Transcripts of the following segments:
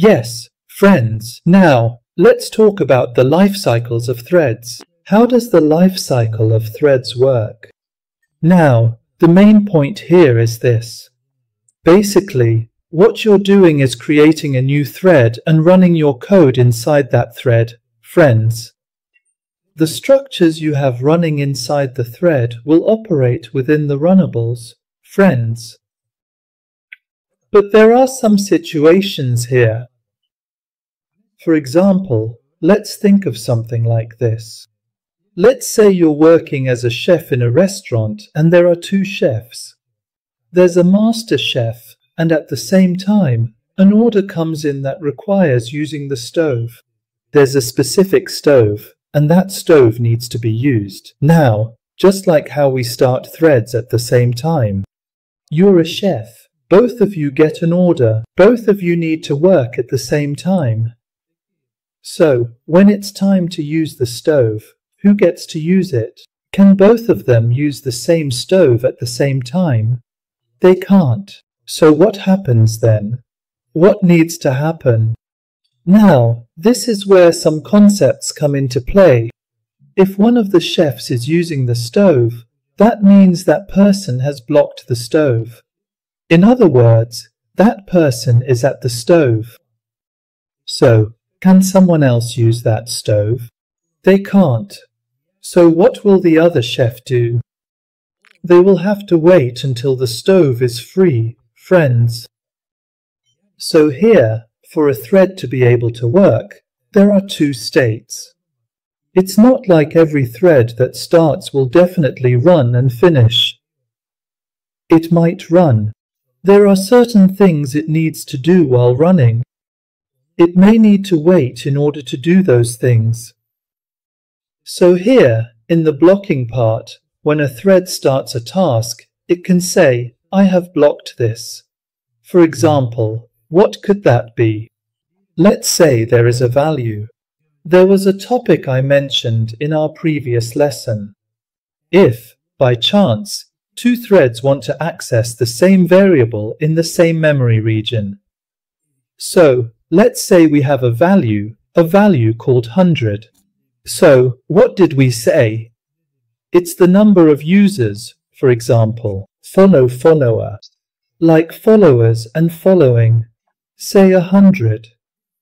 Yes, friends. Now, let's talk about the life cycles of threads. How does the life cycle of threads work? Now, the main point here is this. Basically, what you're doing is creating a new thread and running your code inside that thread, friends. The structures you have running inside the thread will operate within the runnables, friends. But there are some situations here. For example, let's think of something like this. Let's say you're working as a chef in a restaurant and there are two chefs. There's a master chef, and at the same time, an order comes in that requires using the stove. There's a specific stove, and that stove needs to be used. Now, just like how we start threads at the same time. You're a chef. Both of you get an order. Both of you need to work at the same time. So, when it's time to use the stove, who gets to use it? Can both of them use the same stove at the same time? They can't. So what happens then? What needs to happen? Now, this is where some concepts come into play. If one of the chefs is using the stove, that means that person has blocked the stove. In other words, that person is at the stove. So, can someone else use that stove? They can't. So what will the other chef do? They will have to wait until the stove is free, friends. So here, for a thread to be able to work, there are two states. It's not like every thread that starts will definitely run and finish. It might run. There are certain things it needs to do while running. It may need to wait in order to do those things. So here, in the blocking part, when a thread starts a task, it can say, I have blocked this. For example, what could that be? Let's say there is a value. There was a topic I mentioned in our previous lesson. If, by chance, two threads want to access the same variable in the same memory region. So, let's say we have a value called 100. So, what did we say? It's the number of users, for example, follower, like followers and following. Say 100.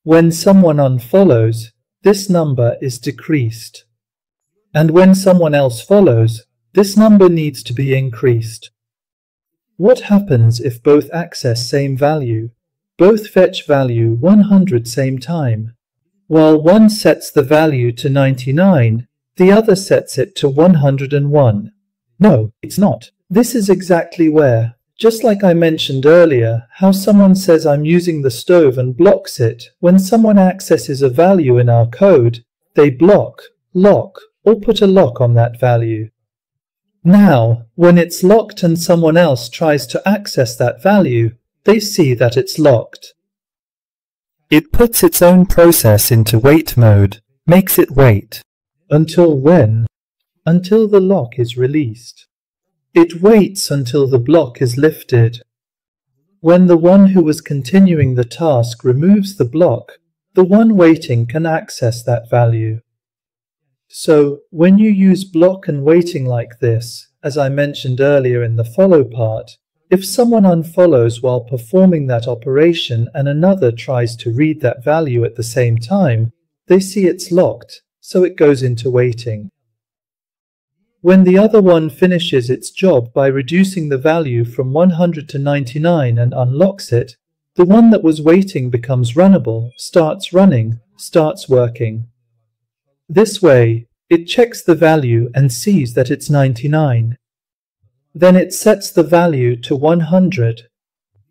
When someone unfollows, this number is decreased. And when someone else follows, this number needs to be increased. What happens if both access same value? Both fetch value 100 same time. While one sets the value to 99, the other sets it to 101. No, it's not. This is exactly where, just like I mentioned earlier, how someone says I'm using the stove and blocks it, when someone accesses a value in our code, they block, lock, or put a lock on that value. Now, when it's locked and someone else tries to access that value, they see that it's locked. It puts its own process into wait mode, makes it wait. Until when? Until the lock is released. It waits until the block is lifted. When the one who was continuing the task removes the block, the one waiting can access that value. So, when you use block and waiting like this, as I mentioned earlier in the follow part, if someone unfollows while performing that operation and another tries to read that value at the same time, they see it's locked, so it goes into waiting. When the other one finishes its job by reducing the value from 100 to 99 and unlocks it, the one that was waiting becomes runnable, starts running, starts working. This way, it checks the value and sees that it's 99. Then it sets the value to 100.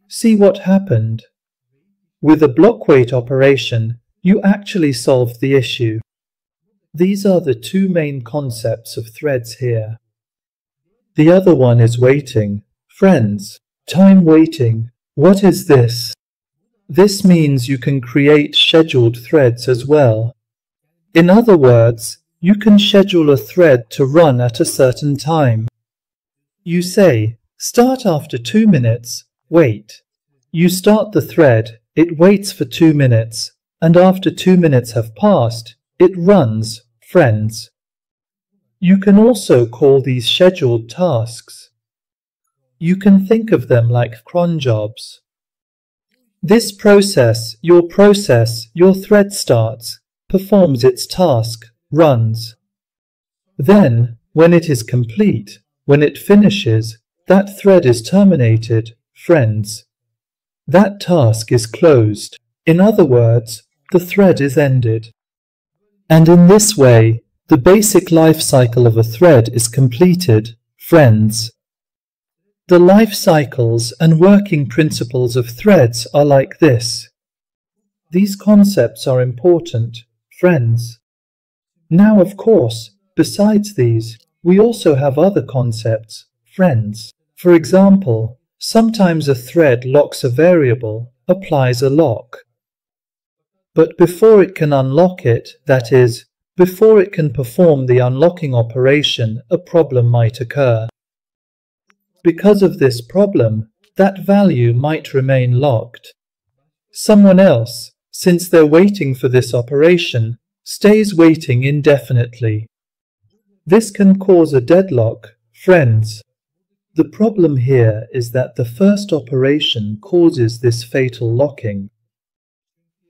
See what happened? With a block wait operation, you actually solved the issue. These are the two main concepts of threads here. The other one is waiting. Friends, time waiting. What is this? This means you can create scheduled threads as well. In other words, you can schedule a thread to run at a certain time. You say, start after 2 minutes, wait. You start the thread, it waits for 2 minutes, and after 2 minutes have passed, it runs friends. You can also call these scheduled tasks. You can think of them like cron jobs. This process, your thread starts, performs its task, runs. Then, when it is complete, when it finishes, that thread is terminated, friends. That task is closed. In other words, the thread is ended. And in this way, the basic life cycle of a thread is completed, friends. The life cycles and working principles of threads are like this. These concepts are important, friends. Now, of course, besides these, we also have other concepts, friends. For example, sometimes a thread locks a variable, applies a lock. But before it can unlock it, that is, before it can perform the unlocking operation, a problem might occur. Because of this problem, that value might remain locked. Someone else, since they're waiting for this operation, stays waiting indefinitely. This can cause a deadlock, friends. The problem here is that the first operation causes this fatal locking,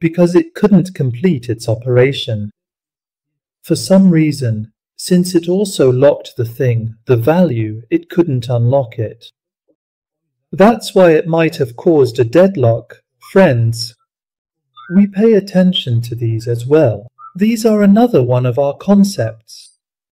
because it couldn't complete its operation. For some reason, since it also locked the thing, the value, it couldn't unlock it. That's why it might have caused a deadlock, friends. We pay attention to these as well. These are another one of our concepts.